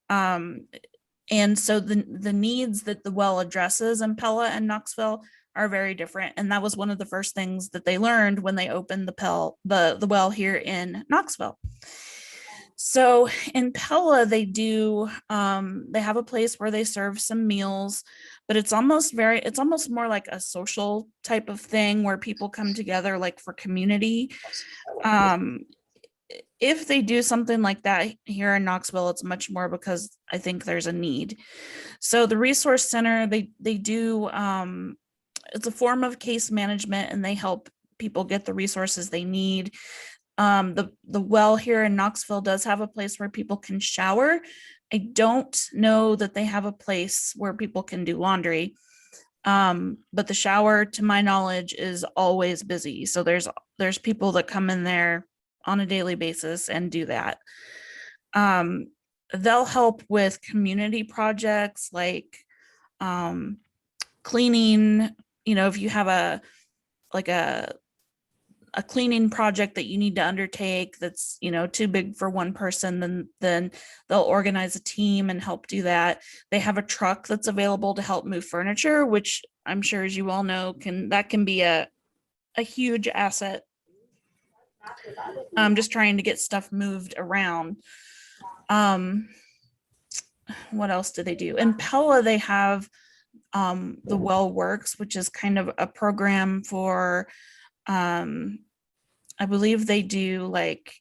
And so the needs that the well addresses in Pella and Knoxville are very different. And that was one of the first things that they learned when they opened the well here in Knoxville. So in Pella, they have a place where they serve some meals, but it's almost more like a social type of thing where people come together, like for community. If they do something like that here in Knoxville, it's much more because I think there's a need. So the resource center, they do, it's a form of case management, and they help people get the resources they need. The well here in Knoxville does have a place where people can shower. I don't know that they have a place where people can do laundry. But the shower, to my knowledge, is always busy. So there's people that come in there on a daily basis and do that. They'll help with community projects like cleaning. If you have a cleaning project that you need to undertake that's too big for one person, then they'll organize a team and help do that. They have a truck that's available to help move furniture, which I'm sure, as you all know, can be a huge asset. Just trying to get stuff moved around. What else do they do? In Pella, they have the Well Works, which is kind of a program for I believe they do like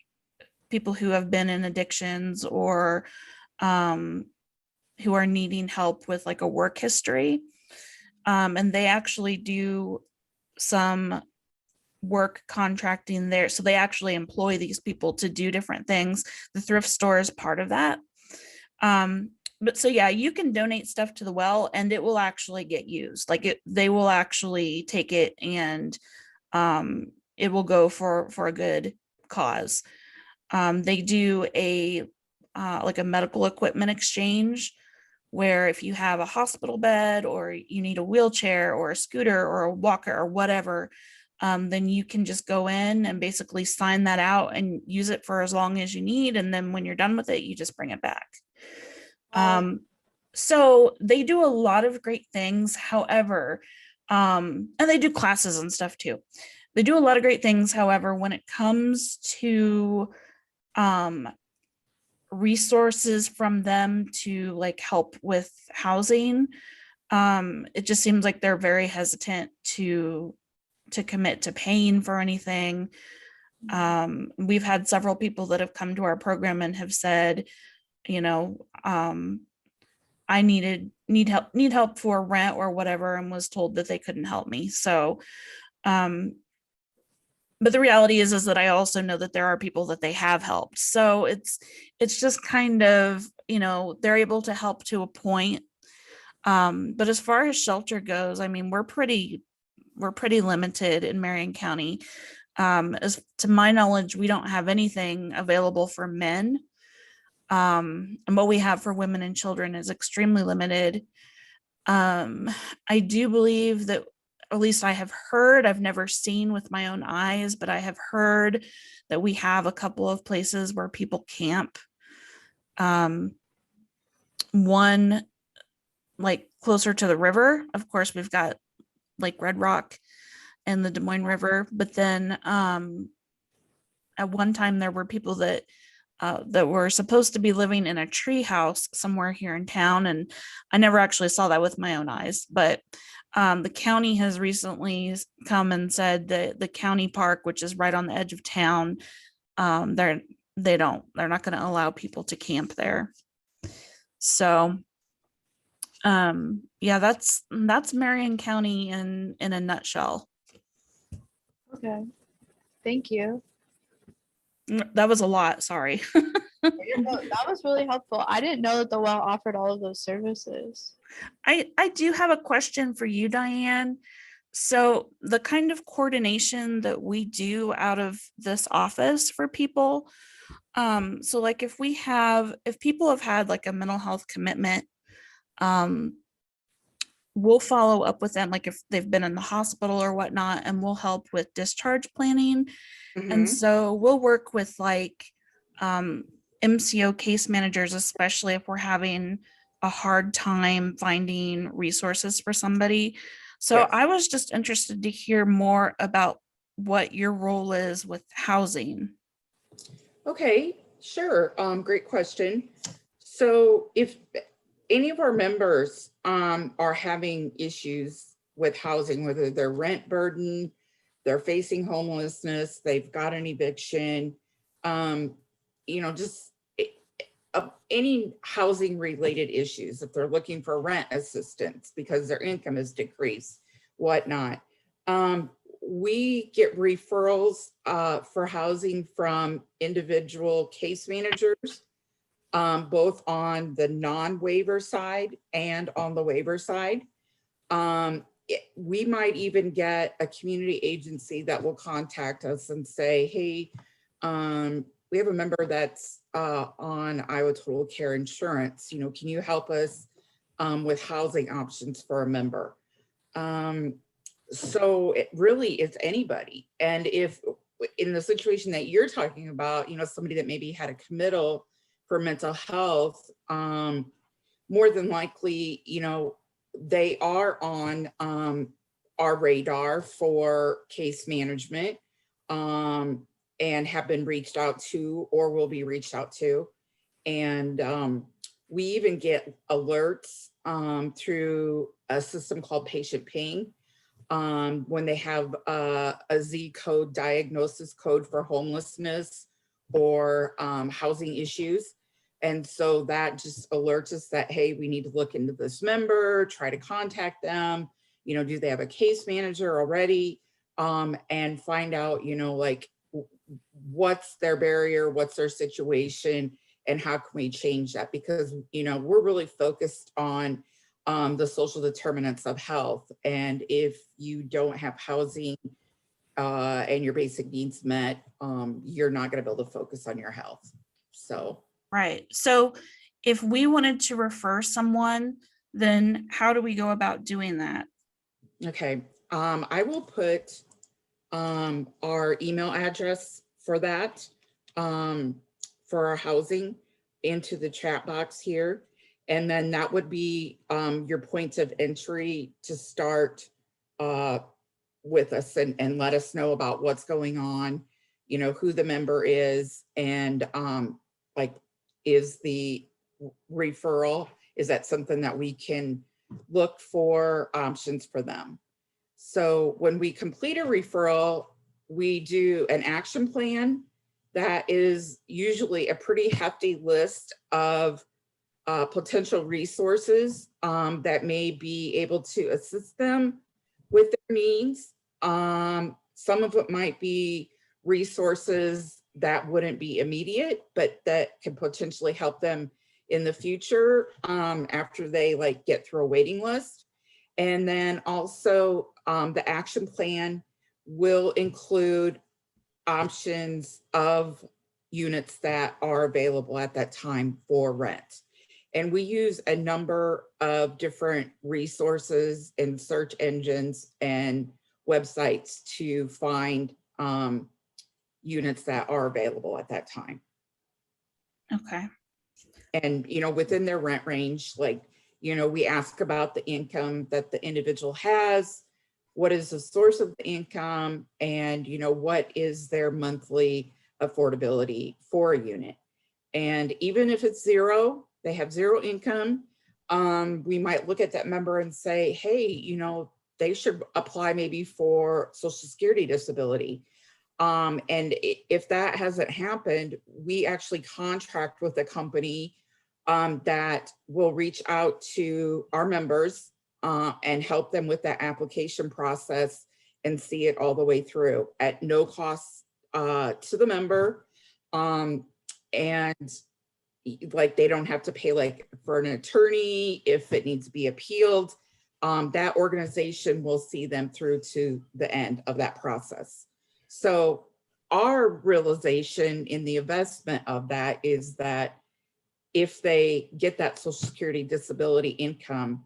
people who have been in addictions or who are needing help with like a work history. And they actually do some work contracting there. So they actually employ these people to do different things. The thrift store is part of that. But so yeah, you can donate stuff to the well and it will actually get used. They will actually take it and it will go for a good cause. They do a medical equipment exchange, where if you have a hospital bed or you need a wheelchair or a scooter or a walker or whatever, then you can just go in and basically sign that out and use it for as long as you need. And then when you're done with it, you just bring it back. So they do a lot of great things. However, and they do classes and stuff too. They do a lot of great things. However, when it comes to resources from them to like help with housing, it just seems like they're very hesitant to commit to paying for anything. We've had several people that have come to our program and have said, I need help for rent or whatever, and was told that they couldn't help me. So but the reality is that I also know that there are people that they have helped. So it's just kind of, you know, they're able to help to a point. But as far as shelter goes, I mean, we're pretty limited in Marion County. As to my knowledge, we don't have anything available for men. And what we have for women and children is extremely limited. I do believe that, at least I have heard, I've never seen with my own eyes, but I have heard that we have a couple of places where people camp. One like closer to the river. Of course, we've got Lake Red Rock and the Des Moines River, but then at one time there were people that were supposed to be living in a tree house somewhere here in town, and I never actually saw that with my own eyes. But the county has recently come and said that the county park, which is right on the edge of town, they're not going to allow people to camp there. So yeah, that's Marion County in a nutshell. Okay. Thank you. That was a lot, sorry. No, that was really helpful. I didn't know that the well offered all of those services. I do have a question for you, Diane. So the kind of coordination that we do out of this office for people, so like if people have had like a mental health commitment, we'll follow up with them, like if they've been in the hospital or whatnot, and we'll help with discharge planning. And so we'll work with like MCO case managers, especially if we're having a hard time finding resources for somebody. So Yes. I was just interested to hear more about what your role is with housing. Okay, sure. Great question. So if any of our members are having issues with housing, whether they're rent burden, they're facing homelessness, they've got an eviction, you know, just any housing related issues, if they're looking for rent assistance because their income is decreased, whatnot. We get referrals for housing from individual case managers, both on the non-waiver side and on the waiver side. We might even get a community agency that will contact us and say, hey, we have a member that's on Iowa Total Care Insurance. You know, can you help us with housing options for a member? So it really is anybody. And if in the situation that you're talking about, you know, somebody that maybe had a committal for mental health, more than likely, you know, they are on our radar for case management, and have been reached out to or will be reached out to. And we even get alerts through a system called Patient Ping when they have a Z code diagnosis code for homelessness or housing issues. And so that just alerts us that, hey, we need to look into this member, try to contact them, you know, do they have a case manager already? And find out, you know, like what's their barrier, what's their situation, and how can we change that? Because, you know, we're really focused on the social determinants of health. And if you don't have housing and your basic needs met, you're not going to be able to focus on your health. So. Right. So if we wanted to refer someone, then how do we go about doing that? Okay. I will put our email address for that, for our housing into the chat box here. And then that would be your points of entry to start with us and let us know about what's going on, you know, who the member is, and like, is the referral, is that something that we can look for options for them? So when we complete a referral, we do an action plan that is usually a pretty hefty list of potential resources that may be able to assist them with their needs. Some of it might be resources that wouldn't be immediate, but that can potentially help them in the future after they like get through a waiting list. And then also the action plan will include options of units that are available at that time for rent. And we use a number of different resources and search engines and websites to find units that are available at that time. Okay. And, you know, within their rent range, like, you know, we ask about the income that the individual has, what is the source of the income, and, you know, what is their monthly affordability for a unit. And even if it's zero, they have zero income, we might look at that member and say, hey, you know, they should apply maybe for Social Security disability. If that hasn't happened, we actually contract with a company that will reach out to our members and help them with that application process and see it all the way through at no cost to the member. And like, they don't have to pay like for an attorney if it needs to be appealed. That organization will see them through to the end of that process. So our realization in the investment of that is that if they get that Social Security disability income,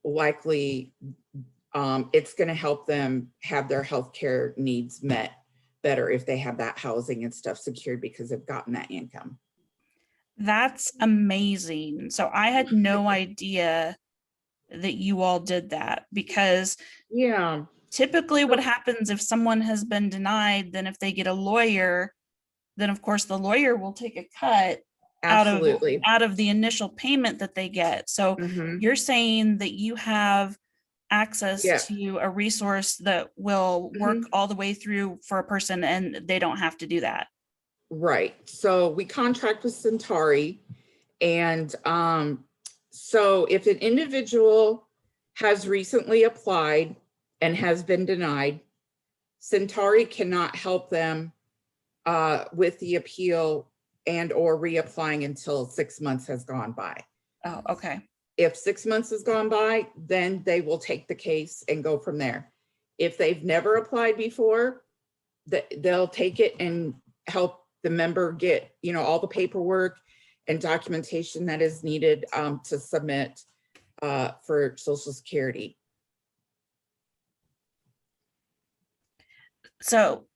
likely it's going to help them have their healthcare needs met better if they have that housing and stuff secured because they've gotten that income. That's amazing. So I had no idea that you all did that, because Yeah, typically what happens if someone has been denied, then if they get a lawyer, then of course the lawyer will take a cut absolutely. out of the initial payment that they get. So Mhm. you're saying that you have access Yeah. to a resource that will work Mhm. all the way through for a person, and they don't have to do that. Right. So we contract with Centauri, and so if an individual has recently applied and has been denied, Centauri cannot help them with the appeal and or reapplying until 6 months has gone by. Oh, okay. If 6 months has gone by, then they will take the case and go from there. If they've never applied before, they'll take it and help the member get, you know, all the paperwork and documentation that is needed to submit for Social Security. So,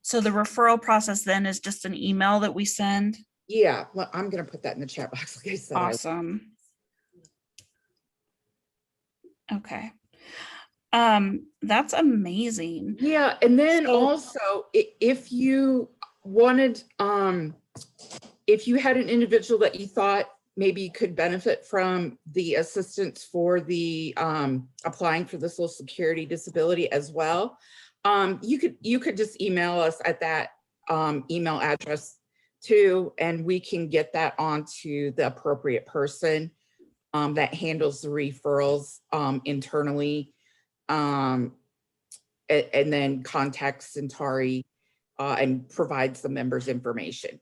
so the referral process then is just an email that we send? Yeah, well, I'm gonna put that in the chat box, like I said. Awesome. Okay. That's amazing. Yeah, and then So- also, if you wanted, if you had an individual that you thought maybe could benefit from the assistance for the applying for the Social Security disability as well, you could just email us at that email address too, and we can get that onto the appropriate person that handles the referrals internally. And then contacts Centauri and provides the member's information.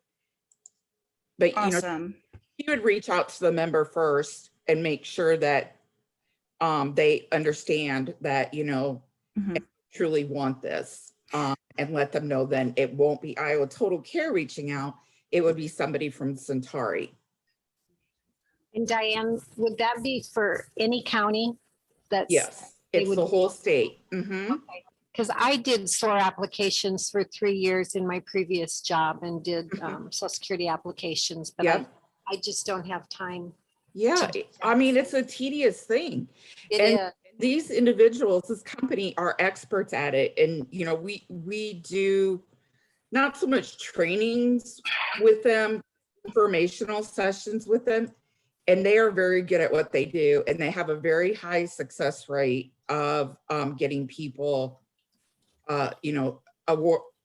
But you know, Awesome. he would reach out to the member first and make sure that they understand that, you know, Mhm. truly want this, and let them know then it won't be Iowa Total Care reaching out. It would be somebody from Centauri. And Diane, would that be for any county? That's, Yes, they it's would- the whole state. Mhm. because I did SOAR applications for 3 years in my previous job and did Social Security applications, but Yep. I just don't have time. Yeah, I mean, it's a tedious thing. It And is. these individuals, this company are experts at it. And, you know, we do not so much trainings with them, informational sessions with them, and they are very good at what they do. And they have a very high success rate of getting people, you know,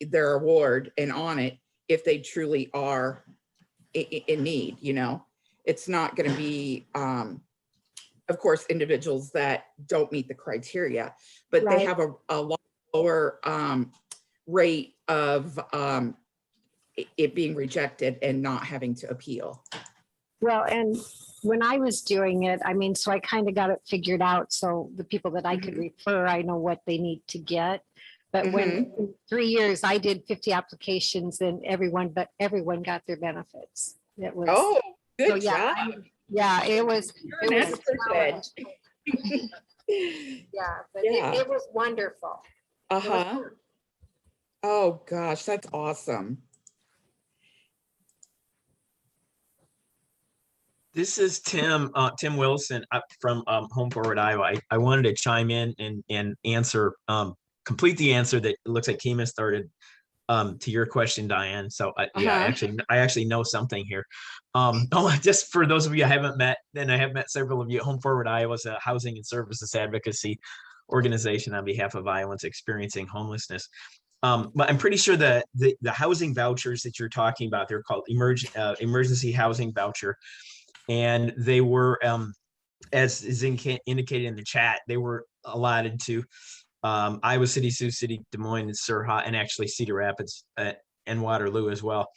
their award and on it if they truly are in need, you know. It's not going to be of course, individuals that don't meet the criteria, but they Right. have a lot lower rate of it being rejected and not having to appeal. Well, and when I was doing it, I mean, so I kind of got it figured out. So the people that I could refer, I know what they need to get. But when in 3 years, I did 50 applications and everyone got their benefits. It was, Oh, good so yeah, job. yeah, it was, You're it an was, expert then. yeah, but Yeah. it was wonderful. Uh-huh. Oh, gosh, that's awesome. This is Tim Wilson from Home Forward, Iowa. I wanted to chime in and answer, complete the answer that it looks like Kima started to your question, Diane. So yeah, I actually know something here. Just for those of you I haven't met, and I have met several of you, Home Forward Iowa is a housing and services advocacy organization on behalf of Iowans experiencing homelessness. But I'm pretty sure that the housing vouchers that you're talking about, they're called emergency housing voucher. And they were, as is indicated in the chat, they were allotted to Iowa City, Sioux City, Des Moines, and Surha, and actually Cedar Rapids and Waterloo as well.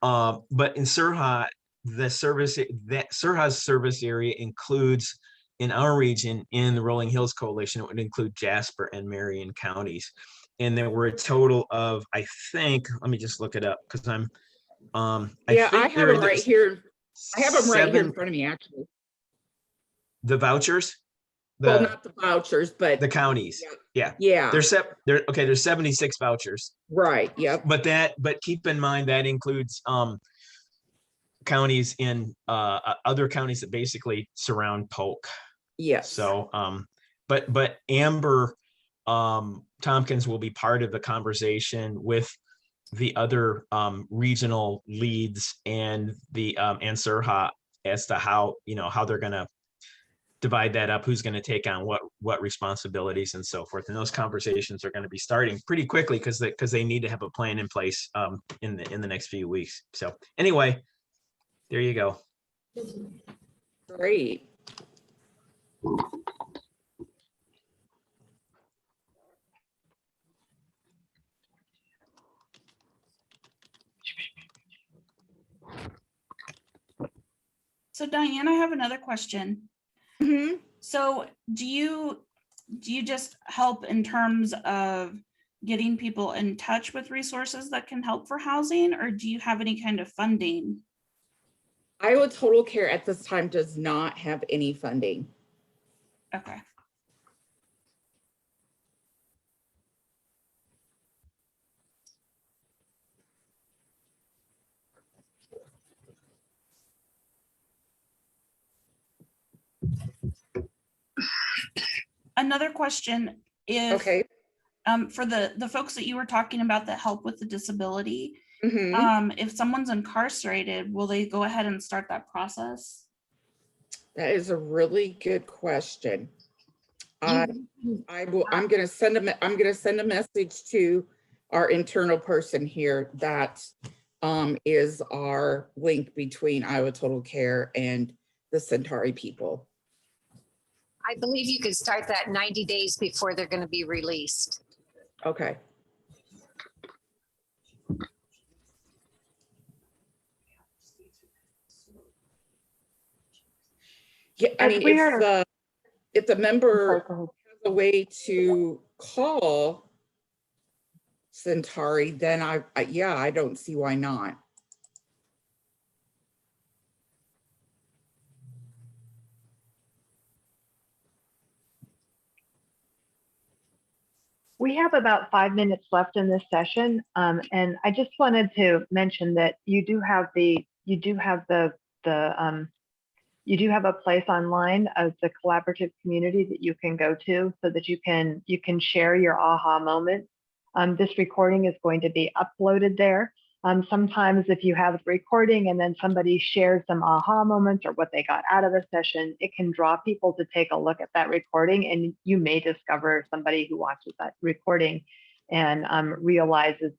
But in Surha, Surha's service area includes, in our region, in the Rolling Hills Coalition, it would include Jasper and Marion counties. And there were a total of, I think, let me just look it up because I have them right here. I have them right here in front of me, actually. The vouchers? Well, not the vouchers, but the counties. Yeah. Yeah. There's 76 vouchers. Right. Yep. But keep in mind that includes counties in other counties that basically surround Polk. Yes. So but Amber Tompkins will be part of the conversation with the other regional leads and the and Surha as to how they're going to divide that up, who's going to take on what responsibilities and so forth. And those conversations are going to be starting pretty quickly because they need to have a plan in place in the next few weeks. So anyway, there you go. Great. So Diane, I have another question. Mm-hmm. So do you just help in terms of getting people in touch with resources that can help for housing, or do you have any kind of funding? Iowa Total Care at this time does not have any funding. Okay. Another question is, okay, for the folks that you were talking about that help with the disability, if someone's incarcerated, will they go ahead and start that process? That is a really good question. I'm going to send a message to our internal person here that is our link between Iowa Total Care and the Centauri people. I believe you could start that 90 days before they're going to be released. Okay. Yeah, I mean, if the member has a way to call Centauri, then I don't see why not. We have about 5 minutes left in this session, and I just wanted to mention that you do have a place online of the collaborative community that you can go to so that you can share your aha moments. This recording is going to be uploaded there. Sometimes if you have the recording and then somebody shares some aha moments or what they got out of the session, it can draw people to take a look at that recording, and you may discover somebody who watches that recording and realizes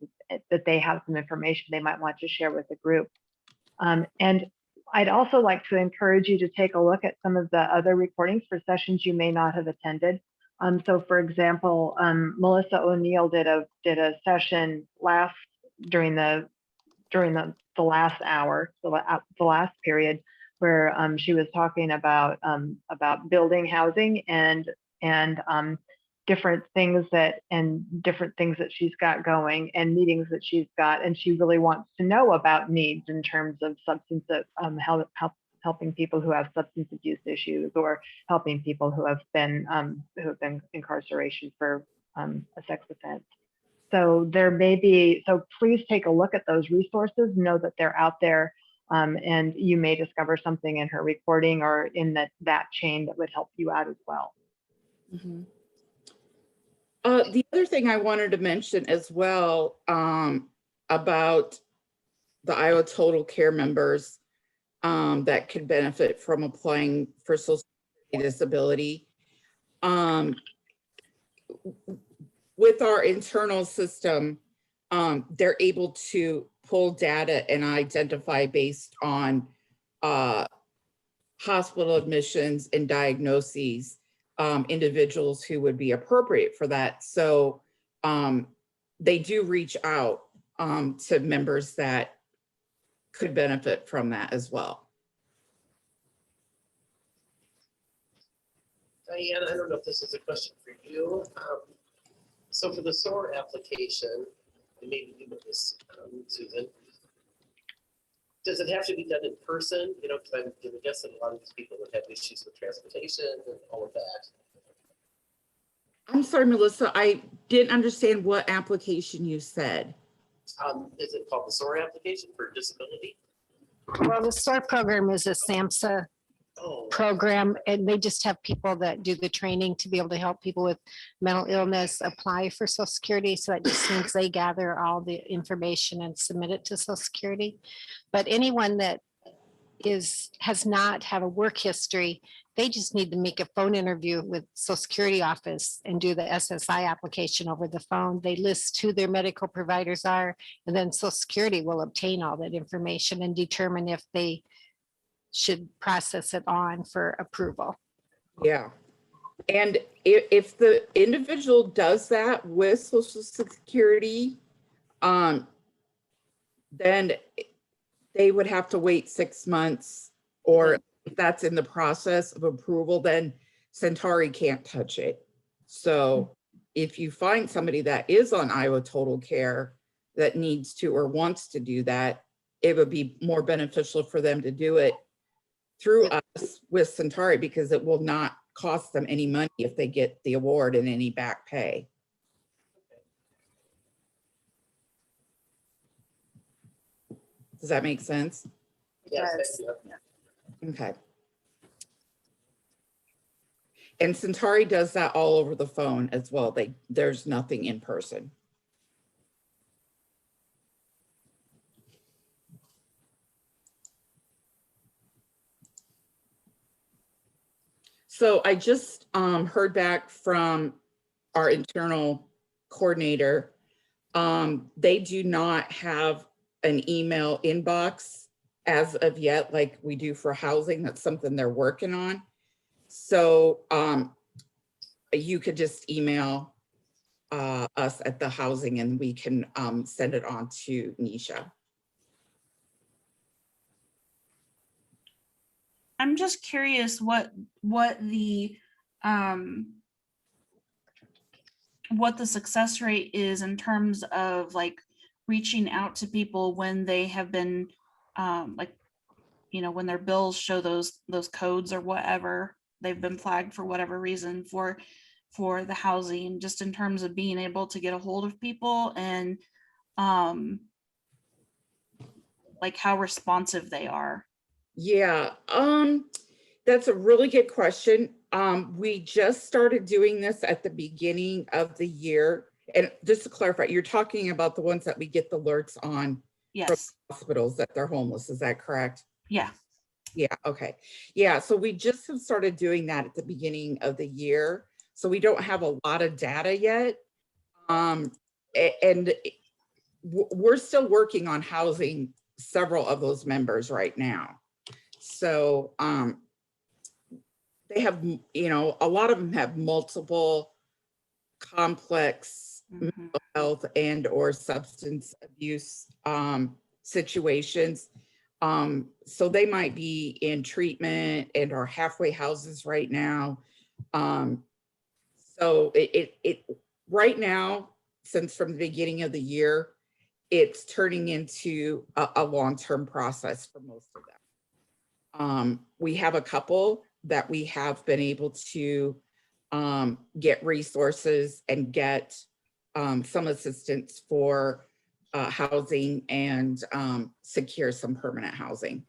that they have some information they might want to share with the group. And I'd also like to encourage you to take a look at some of the other recordings for sessions you may not have attended. So for example, Melissa O'Neill did a session during the last hour, the last period, where she was talking about building housing and different things that she's got going and meetings that she's got, and she really wants to know about needs in terms of helping people who have substance abuse issues, or helping people who have been incarceration for a sex offense. So so please take a look at those resources, know that they're out there, and you may discover something in her recording or in that chain that would help you out as well. Mhm. The other thing I wanted to mention as well, about the Iowa Total Care members that could benefit from applying for Social Security disability. With our internal system, they're able to pull data and identify based on hospital admissions and diagnoses, individuals who would be appropriate for that. So they do reach out to members that could benefit from that as well. Diane, I don't know if this is a question for you. So for the SOAR application, and maybe you know this, Susan, does it have to be done in person? You know, because I'm guessing a lot of these people would have issues with transportation and all of that. I'm sorry, Melissa, I didn't understand what application you said. Is it called the SOAR application for disability? Well, the SOAR program is a SAMHSA Oh, program, and they just have people that do the training to be able to help people with mental illness apply for Social Security. So that just means they gather all the information and submit it to Social Security. But anyone that has not had a work history, they just need to make a phone interview with Social Security office and do the SSI application over the phone. They list who their medical providers are, and then Social Security will obtain all that information and determine if they should process it on for approval. Yeah. And if the individual does that with Social Security, then they would have to wait 6 months, or if that's in the process of approval, then Centauri can't touch it. So if you find somebody that is on Iowa Total Care that needs to or wants to do that, it would be more beneficial for them to do it through us with Centauri, because it will not cost them any money if they get the award and any back pay. Does that make sense? yes, thank you. Okay. And Centauri does that all over the phone as well. There's nothing in person. So I just heard back from our internal coordinator. They do not have an email inbox as of yet, like we do for housing. That's something they're working on. So you could just email us at the housing and we can send it on to Nisha. I'm just curious what the success rate is in terms of like reaching out to people when they have been like, you know, when their bills show those codes or whatever, they've been flagged for whatever reason for the housing, just in terms of being able to get a hold of people and like how responsive they are. Yeah, that's a really good question. We just started doing this at the beginning of the year. And just to clarify, you're talking about the ones that we get the alerts on from Yes. hospitals that they're homeless. Is that correct? Yeah. Yeah, okay. Yeah, so we just have started doing that at the beginning of the year. So we don't have a lot of data yet. And we're still working on housing several of those members right now. So they have, you know, a lot of them have multiple complex Mhm. mental health and or substance abuse situations. So they might be in treatment and are halfway houses right now. So it right now, since from the beginning of the year, it's turning into a long-term process for most of them. We have a couple that we have been able to get resources and get some assistance for housing and secure some permanent housing.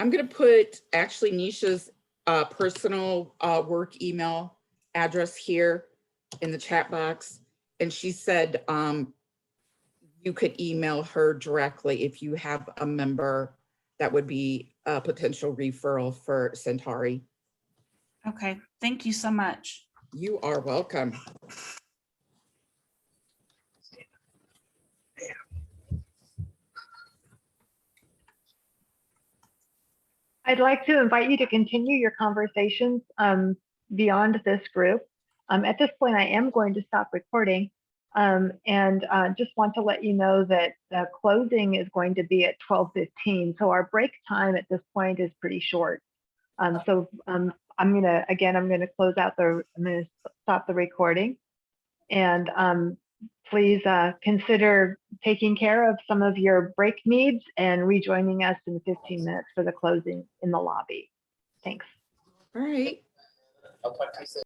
I'm going to put actually Nisha's personal work email address here in the chat box. And she said you could email her directly if you have a member that would be a potential referral for Centauri. Okay, thank you so much. You are welcome. I'd like to invite you to continue your conversations beyond this group. At this point, I am going to stop recording and just want to let you know that the closing is going to be at 12:15. So our break time at this point is pretty short. I'm gonna close out I'm gonna stop the recording. And please consider taking care of some of your break needs and rejoining us in 15 minutes for the closing in the lobby. Thanks. All right. I'll talk to you soon.